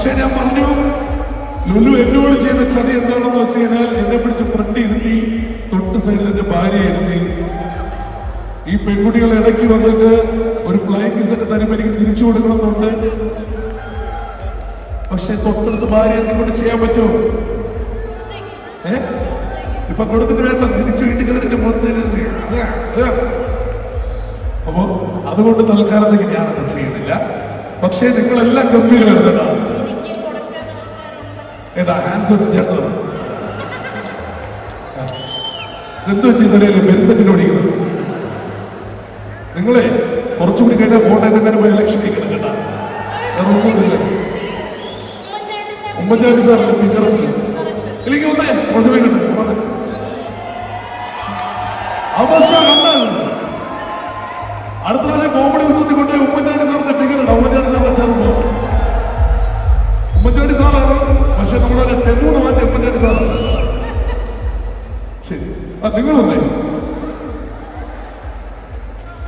പക്ഷെ ഞാൻ പറഞ്ഞു, ലുലു എന്നോട് ചെയ്ത ചതി എന്താണെന്ന് വെച്ച് കഴിഞ്ഞാൽ എന്നെ പിടിച്ച് ഫ്രണ്ട് ഇരുത്തി, തൊട്ട് സൈഡിൽ എന്റെ ഭാര്യ ഇരുത്തി. ഈ പെൺകുട്ടികൾ ഇടയ്ക്ക് വന്നിട്ട് ഒരു ഫ്ലൈങ് കിസ് തരുമ്പോൾ എനിക്ക് തിരിച്ചു കൊടുക്കണമെന്നുണ്ട്. പക്ഷെ തൊട്ടടുത്ത് ഭാര്യ എന്തുകൊണ്ട് ചെയ്യാൻ പറ്റുമോ? ഇപ്പൊ കൊടുത്തിട്ട് വേണ്ട, തിരിച്ചു വീട്ടിൽ ചെന്നിട്ട് പുറത്ത്. അപ്പോ അതുകൊണ്ട് തൽക്കാലത്തേക്ക് ഞാനത് ചെയ്യുന്നില്ല. പക്ഷേ നിങ്ങളെല്ലാം ഗംഭീരമായിരുന്നോ? ഏതാ ഹാൻഡ്സ് വെച്ച് ചേർന്നത്? എന്ത് പറ്റി തലയില് പെരുന്തച്ഛനെ ഓടിക്കുന്നത്? നിങ്ങളെ കുറച്ചുകൂടി കഴിഞ്ഞാൽ കോട്ടയത്തെങ്ങനെ പോയി ഇലക്ഷൻ നിൽക്കണം കേട്ടാ. ഒന്നുമില്ല. ഉമ്മൻചാണ്ടി സാറിന്റെ ഫിഗർ എനിക്ക് വന്നേ കൊണ്ടുപോയിക്കട്ടെ. അവസാനം കണ്ടാണ് അടുത്ത പ്രാവശ്യം കോമഡി ഉത്സവത്തിൽ കൊണ്ടുപോയി ഉമ്മൻചാണ്ടി സാറിന്റെ ഫിഗർ ഇടാം. ഉമ്മൻചാണ്ടി സാറിന്റെ ചെറുപ്പോ ഉമ്മൻചാണ്ടി സാറാണ്, പക്ഷെ നമ്മളെ തെങ്ങൂന്ന് മാറ്റി ഉമ്മൻചാണ്ടി സാറാണ്. ശരി, നിങ്ങൾ വന്നേ.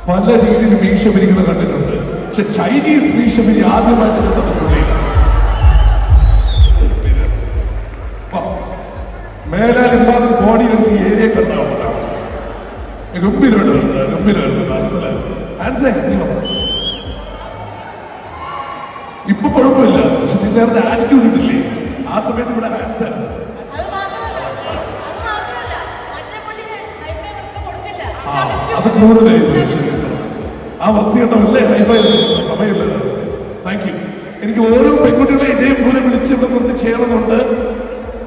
പല രീതിയിൽ മീശ പിരിക്കുന്നത് കണ്ടിട്ടുണ്ട്, പക്ഷെ ചൈനീസ് മീശ പിരി ആദ്യമായിട്ട് കണ്ടത് പുള്ളിയിലാണ്. മേലാൽ ഇമ്മാതിരി ബോഡി അടിച്ച് ഏരിയ കണ്ടാവും. ഗംഭീരമായിട്ടുണ്ട്, ഗംഭീരമായിട്ടുണ്ട്. ഇപ്പൊ കുഴപ്പമില്ല, പക്ഷെ നീ നേരത്തെ ആറ്റിറ്റ്യൂഡ് ഇട്ടില്ലേ, ആ സമയത്ത് ഇവിടെ ഹാൻഡ്സ് ആയിരുന്നു. അത് കൂടുതലായി ആ വൃത്തികെട്ടല്ലേ ഹൈഫൈ സമയമില്ല. Thank you. എനിക്ക് ഓരോ പെൺകുട്ടികളെ ഇതേപോലെ വിളിച്ച് ഇവിടെ നിർത്തി ചെയ്യണമെന്നുണ്ട്,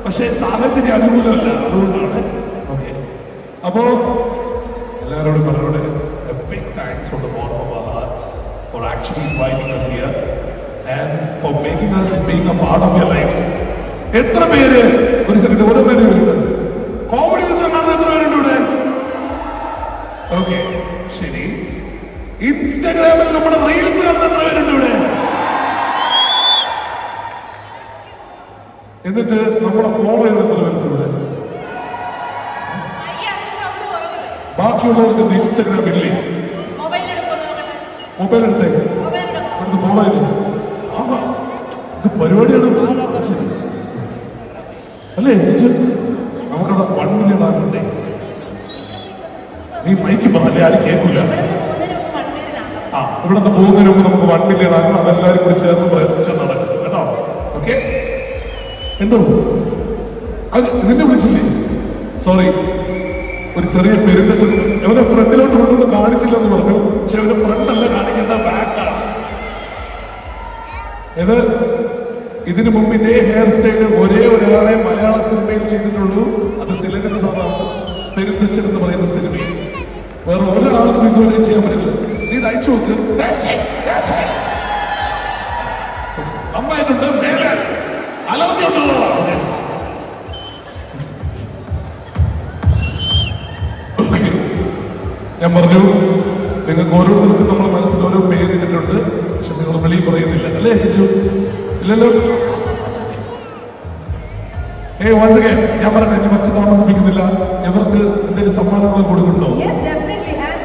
പക്ഷേ സാഹചര്യം അനുകൂലമല്ല, അതുകൊണ്ടാണ്. ഓക്കെ, അപ്പോ എല്ലാവരോടും പറഞ്ഞോടെ big thanks from the bottom of our hearts for actually inviting us here and for making us being a part of your lives. എത്ര പേര് ഒരു സെക്കൻഡ് ഓരോ പേരുണ്ട് കോമഡി ഉത്സവം കാണുന്ന എത്ര പേരുണ്ട് ഇവിടെ? ഓക്കെ, ശരി. ഇൻസ്റ്റാഗ്രാമിൽ നമ്മുടെ റീൽസ് കാണുന്ന എത്ര പേരുണ്ട് ഇവിടെ? എന്നിട്ട് നമ്മുടെ ഫോളോ ചെയ്യുന്ന എത്ര പേരുണ്ട് ഇവിടെ? ബാക്കിയുള്ളവർക്ക് ഇൻസ്റ്റാഗ്രാം ഇല്ലേ? മൊബൈൽ എടുത്തേ, എടുത്ത് ഫോളോ ചെയ്തു. ആഹാ, ഇത് പരിപാടിയാണ് അല്ലേ ചേച്ചി? നമുക്കവിടെ 1 മില്യൺ ആകണ്ടേ? നീ മൈക്ക് പറഞ്ഞല്ലേ, ആരും കേൾക്കില്ല. ആ, ഇവിടുന്ന് പോകുന്നതിന് മുമ്പ് നമുക്ക് 1 മില്യൺ ആകണം. അതെല്ലാവരും കൂടി ചേർന്ന് പ്രയത്നിച്ചാൽ നടക്കും കേട്ടോ. ഓക്കെ, എന്തോ അത് ഇതിന്റെ വിളിച്ചില്ലേ? സോറി, ഒരു ചെറിയ പെരുന്തച്ഛൻ അവരുടെ ഫ്രണ്ടിലോട്ട് കൊണ്ടൊന്ന് കാണിച്ചില്ലെന്ന് പറഞ്ഞു. പക്ഷെ അവരുടെ ഫ്രണ്ട് അല്ല കാണിക്കേണ്ട, ബാക്കാണ്. ഇതിനു മുമ്പ് ഇതേ ഹെയർ സ്റ്റൈല് ഒരേ ഒരാളെ മലയാള സിനിമയിൽ ചെയ്തിട്ടുള്ളൂ, അത് തിലകൻ സാറാണ്. പെരുന്തച്ഛൻ എന്ന് പറയുന്ന സിനിമയിൽ വേറെ ഒരാൾക്കും ഇതുവരെ ചെയ്യാൻ പറ്റില്ല. നീ ഇത് അയച്ചു നോക്ക്. നന്നായിട്ടുണ്ട്. മേലെ അലർജി ഉണ്ടല്ലോ. ഞാൻ പറഞ്ഞു, നിങ്ങൾക്ക് ഓരോരുത്തർക്കും നമ്മുടെ മനസ്സിൽ ഓരോ പേരിട്ടിട്ടുണ്ട്, പക്ഷെ നിങ്ങൾ വെളിയിൽ പറയുന്നില്ല അല്ലേ ചേച്ചു? ഇല്ലല്ലോ. once again ഞാൻ പറഞ്ഞ എന്നെ വച്ച് താമസിപ്പിക്കുന്നില്ല. ഇവർക്ക് എന്തെങ്കിലും സമ്മാനങ്ങൾ കൊടുക്കുന്നുണ്ടോ?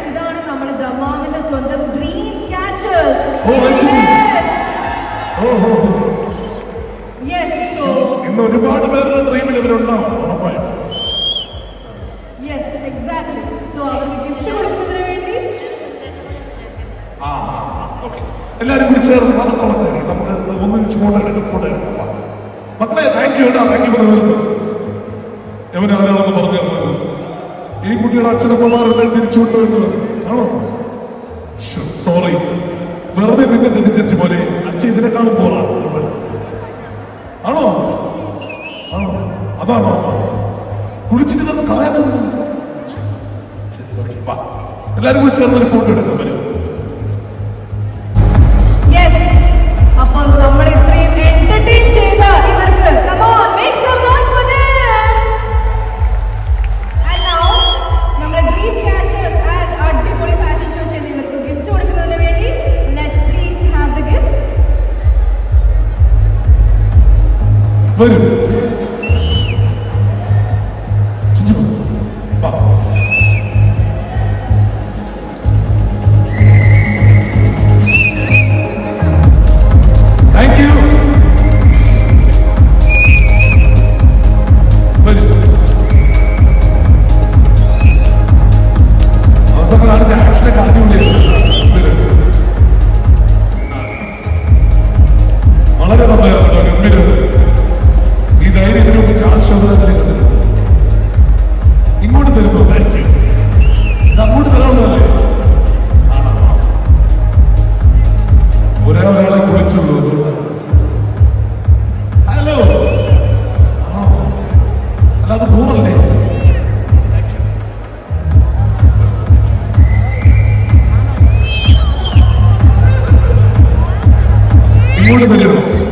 ഇതാണ് നമ്മുടെ ദമാമിന്റെ സ്വന്തം ഡ്രീം ക്യാച്ചേഴ്സ്. ഇന്ന് ഒരുപാട് പേരുടെ ഡ്രീമിൽ ഇവരുണ്ടാവും ഉറപ്പായിട്ടും. എല്ലാവരും കൂടി ചേർന്ന് നമുക്ക് ഒന്നിച്ച് ഫോട്ടോ എടുക്കാം. മക്കളെ താങ്ക് യു കേട്ടോ, താങ്ക് യു ഫോർ വെൽക്കം. എവനാണെന്ന് പറഞ്ഞു തരുന്നത് ഈ കുട്ടിയുടെ അച്ഛനമ്മമാരുടെ തിരിച്ചുകൊണ്ടുവരുന്നത് ആണോ? സോറി, വെറുതെ നിന്നെ തെറ്റിദ്ധരിച്ച പോലെ അച്ഛൻ ഇതിനെക്കാളും പോറാ ആണോ? ആണോ? അതാണോ കുളിച്ചിട്ട് തന്നെ കളയാക്കുന്നത്? എല്ലാവരും കൂടി ചേർന്നൊരു ഫോട്ടോ എടുക്കാൻ വരും. അപ്പോൾ നമ്മൾ ഇത്രയും എന്റർടൈൻ ചെയ്ത ഇവർക്ക് come on make some noise for them. And now നമ്മുടെ ഡ്രീം ക്യാച്ചേഴ്സ് ആറ്റ് അടിപൊളി ഫാഷൻ ഷോ ചെയ്ത് ഇവർക്ക് ഗിഫ്റ്റ് കൊടുക്കുന്നതിന് വേണ്ടി let's please have the gifts. വരൂ. ഗംഭീരം. ഈ ധൈര്യം ഇതിനു മുമ്പ് ചാർശോധനത്തിലേക്ക് തരുന്നു. ഇങ്ങോട്ട് തരുന്നു. Thank you. ഇത് അങ്ങോട്ട് തരാനുള്ളതല്ലേ? ഒരാളെ കുറിച്ചുള്ളൂ. ഹലോ. അല്ലാതെ നൂറല്ലേ? ഇങ്ങോട്ട് തരുന്നു.